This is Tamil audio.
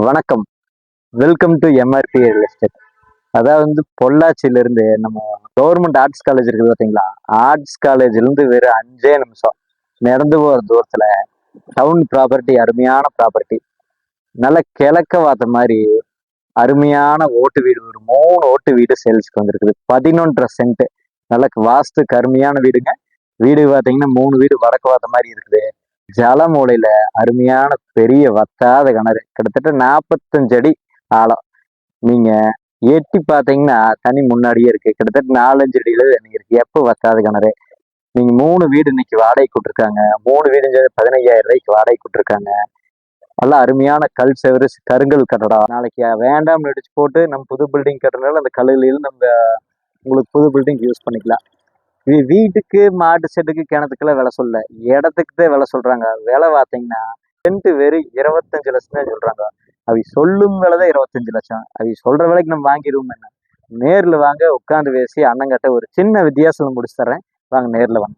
வணக்கம். Welcome to MRP real estate. அதாவது பொள்ளாச்சியிலிருந்து நம்ம கவர்மெண்ட் ஆர்ட்ஸ் காலேஜ் இருக்குது பார்த்தீங்களா? ஆர்ட்ஸ் காலேஜ்லேருந்து வெறும் 5 நிமிஷம் நடந்து போகிற தூரத்தில் டவுன் ப்ராப்பர்ட்டி, அருமையான ப்ராப்பர்ட்டி, நல்ல கிழக்க பார்த்த மாதிரி அருமையான ஓட்டு வீடு, ஒரு 3 ஓட்டு வீடு சேல்ஸ்க்கு வந்திருக்குது. 11.5 சென்ட், நல்ல வாஸ்து கருமையான வீடுங்க. வீடு பார்த்தீங்கன்னா 3 வீடு வடக்கு பார்த்த மாதிரி இருக்குது. ஜலமூலையில அருமையான பெரிய வத்தாத கிணறு, கிட்டத்தட்ட 45 அடி ஆழம். நீங்க எட்டி பார்த்தீங்கன்னா தண்ணி முன்னாடியே இருக்கு. கிட்டத்தட்ட 4-5 அடியில தண்ணி இருக்கு. எப்போ வத்தாத கிணறு. நீங்க 3 வீடு இன்னைக்கு வாடகை கொடுத்துருக்காங்க. 3 வீடு 15,000 ரூபாய்க்கு வாடகை கொடுத்துருக்காங்க. நல்லா அருமையான கல் செவரு, கருங்கல் கட்டடம். நாளைக்கு வேண்டாம்னு அடிச்சு போட்டு நம்ம புது பில்டிங் கட்டுறதுனால அந்த கல்லுகளில் நம்ம உங்களுக்கு புது பில்டிங் யூஸ் பண்ணிக்கலாம். வீட்டுக்கு, மாட்டு செட்டுக்கு, கிணத்துக்கெல்லாம் விலை சொல்ல, இடத்துக்கு தான் விலை சொல்றாங்க. விலை பார்த்தீங்கன்னா சென்ட் வெறும் 25 லட்சம் தான் சொல்றாங்க. அவை சொல்லும் விலை தான் 25 லட்சம். அவை சொல்ற விலைக்கு நம்ம வாங்கிடுவோம். என்ன, நேரில் வாங்க, உட்காந்து பேசி அண்ணங்கிட்ட ஒரு சின்ன வித்தியாசம் முடிச்சு தர்றேன். வாங்க நேரில் வாங்க.